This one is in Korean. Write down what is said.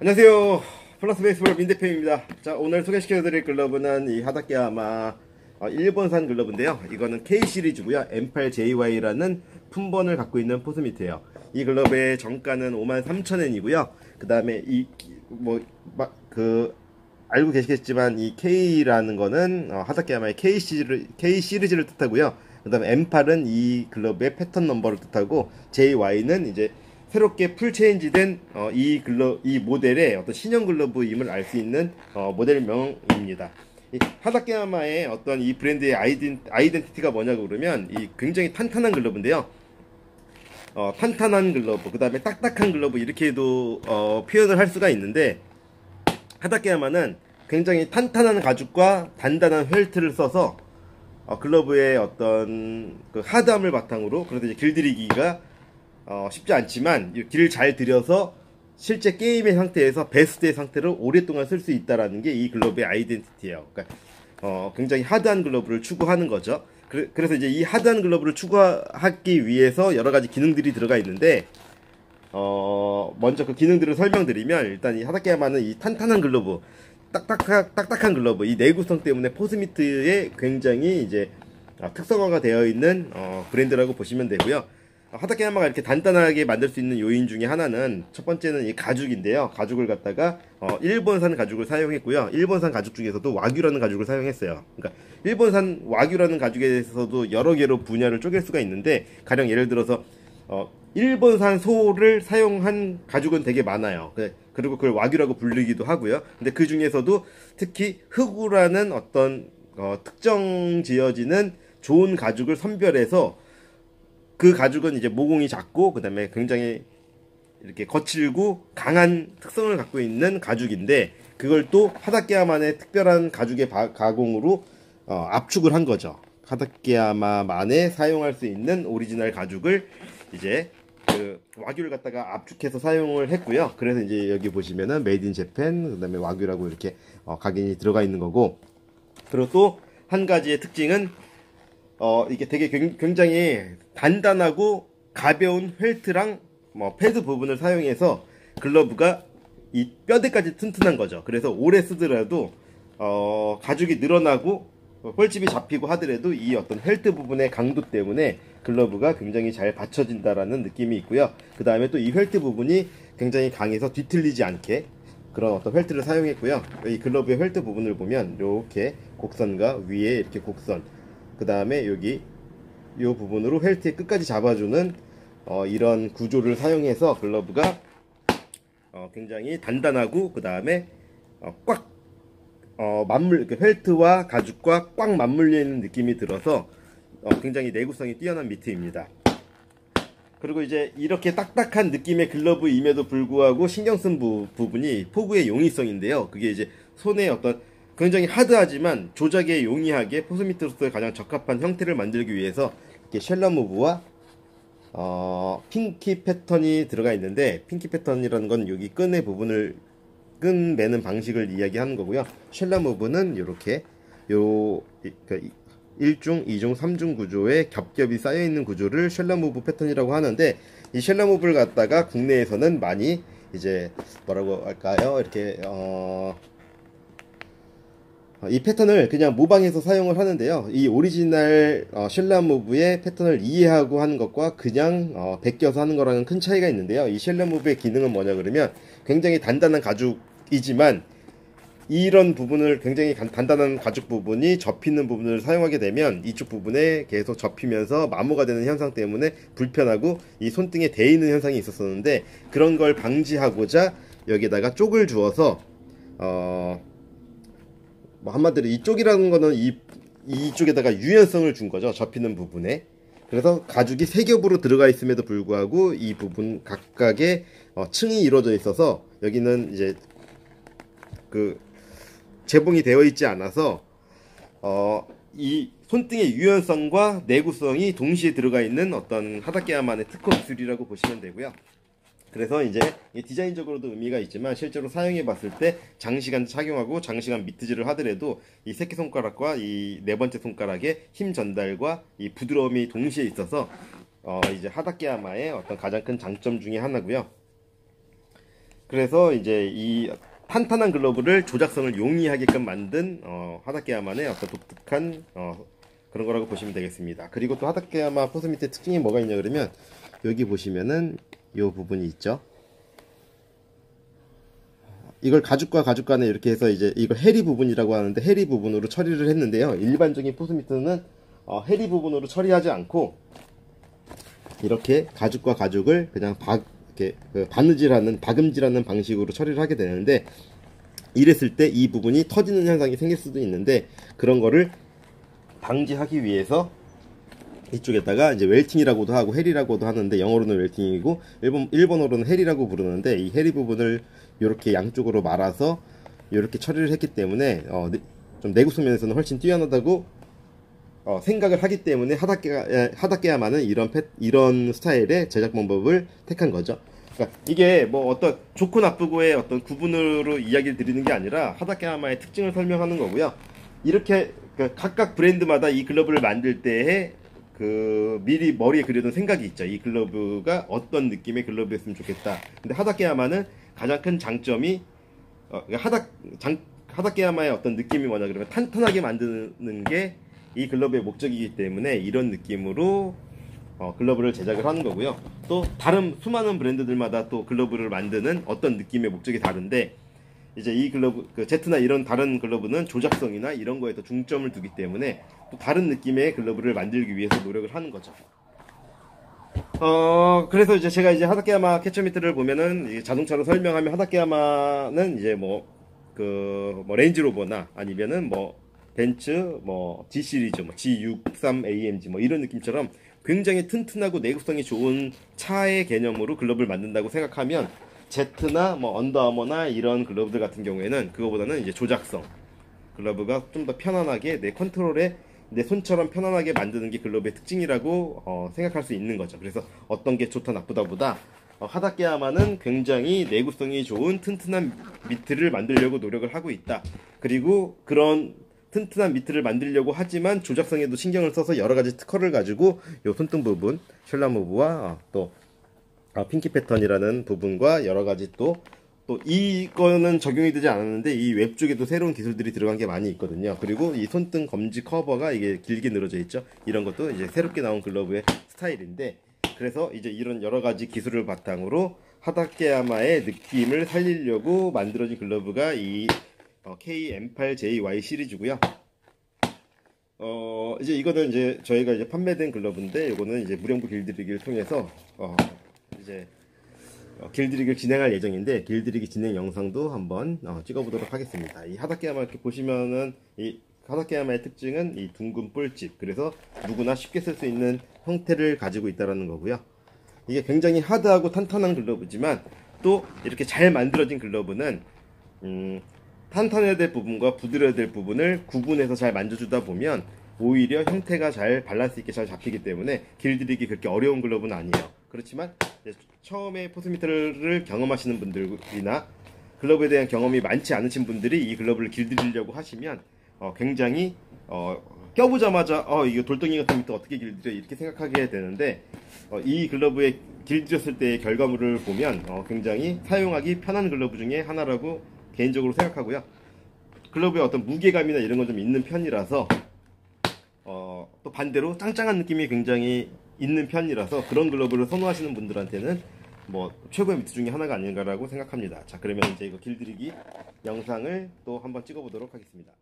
안녕하세요. 플러스 베이스볼 민대표입니다. 자, 오늘 소개시켜드릴 글러브는 이 하다케야마 일본산 글러브인데요. 이거는 K 시리즈고요. M8JY라는 품번을 갖고 있는 포스미트예요. 이 글러브의 정가는 53,000엔이고요. 그 다음에 알고 계시겠지만 이 K라는 거는 하다케야마의 K 시리즈를 뜻하고요. 그 다음에 M8은 이 글러브의 패턴 넘버를 뜻하고, JY는 이제 새롭게 풀 체인지된 이 모델의 어떤 신형 글러브임을 알 수 있는 모델명입니다. 이 하다케야마의 어떤 이 브랜드의 아이덴티티가 뭐냐고 그러면 이 굉장히 탄탄한 글러브인데요. 탄탄한 글러브, 그 다음에 딱딱한 글러브, 이렇게도 표현을 할 수가 있는데, 하다케야마는 굉장히 탄탄한 가죽과 단단한 펠트를 써서 글러브의 어떤 그 하드함을 바탕으로, 그래서 이제 길들이기가 쉽지 않지만 길을 잘 들여서 실제 게임의 상태에서 베스트의 상태로 오랫동안 쓸 수 있다라는 게 이 글러브의 아이덴티티예요. 그러니까 굉장히 하드한 글러브를 추구하는 거죠. 그래서 이제 이 하드한 글러브를 추구하기 위해서 여러 가지 기능들이 들어가 있는데, 먼저 그 기능들을 설명드리면, 일단 이 하다케야마는 이 탄탄한 글러브, 딱딱한 글러브, 이 내구성 때문에 포스미트에 굉장히 이제 특성화가 되어 있는 브랜드라고 보시면 되고요. 하다케야마가 이렇게 단단하게 만들 수 있는 요인 중에 하나는, 첫 번째는 이 가죽인데요. 가죽을 갖다가 일본산 가죽을 사용했고요. 일본산 가죽 중에서도 와규라는 가죽을 사용했어요. 그러니까 일본산 와규라는 가죽에서도 여러 개로 분야를 쪼갤 수가 있는데, 가령 예를 들어서 일본산 소를 사용한 가죽은 되게 많아요. 그리고 그걸 와규라고 부르기도 하고요. 근데 그 중에서도 특히 흑우라는 어떤 특정 지어지는 좋은 가죽을 선별해서, 그 가죽은 이제 모공이 작고 그 다음에 굉장히 이렇게 거칠고 강한 특성을 갖고 있는 가죽인데, 그걸 또 하다케야마만의 특별한 가죽의 가공으로 압축을 한 거죠. 하다케야마만에 사용할 수 있는 오리지널 가죽을 이제 그 와규를 갖다가 압축해서 사용을 했고요. 그래서 이제 여기 보시면은 메이드 인 재팬, 그 다음에 와규라고 이렇게 각인이 들어가 있는 거고, 그리고 또 한 가지의 특징은 이게 되게 굉장히 단단하고 가벼운 펠트랑 패드 부분을 사용해서 글러브가 이 뼈대까지 튼튼한 거죠. 그래서 오래 쓰더라도 가죽이 늘어나고 뻘집이 잡히고 하더라도 이 어떤 펠트 부분의 강도 때문에 글러브가 굉장히 잘 받쳐진다라는 느낌이 있고요. 그 다음에 또 이 펠트 부분이 굉장히 강해서 뒤틀리지 않게 그런 어떤 펠트를 사용했고요. 이 글러브의 펠트 부분을 보면 이렇게 곡선과 위에 이렇게 곡선, 그 다음에 여기 이 부분으로 펠트의 끝까지 잡아주는 이런 구조를 사용해서 글러브가 굉장히 단단하고, 그 다음에 꽉 펠트와 가죽과 꽉 맞물려 있는 느낌이 들어서 굉장히 내구성이 뛰어난 미트입니다. 그리고 이제 이렇게 딱딱한 느낌의 글러브임에도 불구하고 신경 쓴 부분이 포구의 용이성인데요. 그게 이제 손에 어떤 굉장히 하드하지만 조작에 용이하게 포스미트로서의 가장 적합한 형태를 만들기 위해서 이렇게 쉘러 무브와 핑키 패턴이 들어가 있는데, 핑키 패턴이라는 건 여기 끈의 부분을 끈 매는 방식을 이야기하는 거고요. 쉘러 무브는 이렇게 1중, 2중, 3중 구조의 겹겹이 쌓여있는 구조를 쉘러 무브 패턴이라고 하는데, 이 쉘러 무브를 갖다가 국내에서는 많이 이제 뭐라고 할까요? 이렇게 이 패턴을 그냥 모방해서 사용을 하는데요. 이 오리지널 쉘러 무브의 패턴을 이해하고 하는 것과 그냥 베껴서 하는 거랑은 큰 차이가 있는데요. 이 쉘러 무브의 기능은 뭐냐 그러면, 굉장히 단단한 가죽이지만 이런 부분을, 굉장히 단단한 가죽 부분이 접히는 부분을 사용하게 되면 이쪽 부분에 계속 접히면서 마모가 되는 현상 때문에 불편하고 이 손등에 데이는 현상이 있었었는데, 그런 걸 방지하고자 여기에다가 쪽을 주어서 한마디로 이쪽이라는 거는 이쪽에다가 유연성을 준 거죠. 접히는 부분에. 그래서 가죽이 세 겹으로 들어가 있음에도 불구하고 이 부분 각각의 층이 이루어져 있어서, 여기는 이제 그 재봉이 되어 있지 않아서 이 손등의 유연성과 내구성이 동시에 들어가 있는 어떤 하다케야마만의 특허 기술이라고 보시면 되고요. 그래서 이제 디자인적으로도 의미가 있지만, 실제로 사용해 봤을 때 장시간 착용하고 장시간 미트질을 하더라도 이 새끼손가락과 이 네 번째 손가락의 힘 전달과 이 부드러움이 동시에 있어서 이제 하다케야마의 어떤 가장 큰 장점 중에 하나고요. 그래서 이제 이 탄탄한 글러브를 조작성을 용이하게끔 만든 하다케야만의 어떤 독특한 그런 거라고 보시면 되겠습니다. 그리고 또 하다케야마 포스 밑에 특징이 뭐가 있냐 그러면 여기 보시면은 요 부분이 있죠. 이걸 가죽과 가죽 간에 이렇게 해서 이제 이걸 해리 부분이라고 하는데 해리 부분으로 처리를 했는데요. 일반적인 포스미트는 해리 부분으로 처리하지 않고 이렇게 가죽과 가죽을 그냥 이렇게 바느질하는 박음질하는 방식으로 처리를 하게 되는데, 이랬을 때 이 부분이 터지는 현상이 생길 수도 있는데, 그런 거를 방지하기 위해서 이쪽에다가 이제 웰팅이라고도 하고 헬이라고도 하는데, 영어로는 웰팅이고 일본어로는 헬이라고 부르는데, 이 헬이 부분을 이렇게 양쪽으로 말아서 이렇게 처리를 했기 때문에 좀 내구성 면에서는 훨씬 뛰어나다고 생각을 하기 때문에 하다케야마는 이런 스타일의 제작 방법을 택한 거죠. 그러니까 이게 뭐 어떤 좋고 나쁘고의 어떤 구분으로 이야기를 드리는 게 아니라 하다케야마의 특징을 설명하는 거고요. 이렇게 각각 브랜드마다 이 글러브를 만들 때에 미리 머리에 그려둔 생각이 있죠. 이 글러브가 어떤 느낌의 글러브였으면 좋겠다. 근데 하다케야마는 가장 큰 장점이 하다케야마의 어떤 느낌이 뭐냐 그러면 탄탄하게 만드는 게 이 글러브의 목적이기 때문에 이런 느낌으로 글러브를 제작을 하는 거고요. 또 다른 수많은 브랜드들마다 또 글러브를 만드는 어떤 느낌의 목적이 다른데, 이제 이 글러브 제트나 이런 다른 글러브는 조작성이나 이런 거에 더 중점을 두기 때문에 또 다른 느낌의 글러브를 만들기 위해서 노력을 하는 거죠. 그래서 이제 제가 이제 하다케야마 캐쳐미트를 보면은 자동차로 설명하면 하다케야마는 이제 뭐 레인지로버나 아니면은 뭐 벤츠 G 시리즈 G63 AMG 이런 느낌처럼 굉장히 튼튼하고 내구성이 좋은 차의 개념으로 글러브를 만든다고 생각하면, 제트나 언더아머나 이런 글러브들 같은 경우에는 그거보다는 이제 조작성, 글러브가 좀 더 편안하게 내 컨트롤에 내 손처럼 편안하게 만드는 게 글러브의 특징이라고 생각할 수 있는 거죠. 그래서 어떤 게 좋다 나쁘다 보다 하다케야마는 굉장히 내구성이 좋은 튼튼한 미트를 만들려고 노력을 하고 있다. 그리고 그런 튼튼한 미트를 만들려고 하지만 조작성에도 신경을 써서 여러가지 특허를 가지고 요 손등 부분 숄라 무브와 또 핑키 패턴이라는 부분과 여러가지 또 이거는 적용이 되지 않았는데 이 웹 쪽에도 새로운 기술들이 들어간 게 많이 있거든요. 그리고 이 손등 검지 커버가 이게 길게 늘어져 있죠. 이런 것도 이제 새롭게 나온 글러브의 스타일인데, 그래서 이제 이런 여러가지 기술을 바탕으로 하다케야마의 느낌을 살리려고 만들어진 글러브가 이 KM8JY 시리즈고요. 이제 이거는 이제 저희가 이제 판매된 글러브인데, 이거는 이제 무령부 길들이기를 통해서 이제 길들이기를 진행할 예정인데, 길들이기 진행 영상도 한번 찍어보도록 하겠습니다. 이 하다케야마 이렇게 보시면은 이 하다케야마의 특징은 이 둥근 볼집, 그래서 누구나 쉽게 쓸 수 있는 형태를 가지고 있다라는 거고요. 이게 굉장히 하드하고 탄탄한 글러브지만 또 이렇게 잘 만들어진 글러브는 탄탄해야 될 부분과 부드러워야 될 부분을 구분해서 잘 만져주다 보면 오히려 형태가 잘 밸런스 있게 잘 잡히기 때문에 길들이기 그렇게 어려운 글러브는 아니에요. 그렇지만 처음에 포스미터를 경험하시는 분들이나 글러브에 대한 경험이 많지 않으신 분들이 이 글러브를 길들이려고 하시면 굉장히 껴보자마자 이거 돌덩이 같은 미터 어떻게 길들여 이렇게 생각하게 되는데, 이 글러브에 길들였을 때의 결과물을 보면 굉장히 사용하기 편한 글러브 중에 하나라고 개인적으로 생각하고요. 글러브의 어떤 무게감이나 이런 건 좀 있는 편이라서 또 반대로 짱짱한 느낌이 굉장히 있는 편이라서 그런 글러브를 선호하시는 분들한테는 최고의 미트 중에 하나가 아닌가라고 생각합니다. 자, 그러면 이제 이거 길들이기 영상을 또 한번 찍어보도록 하겠습니다.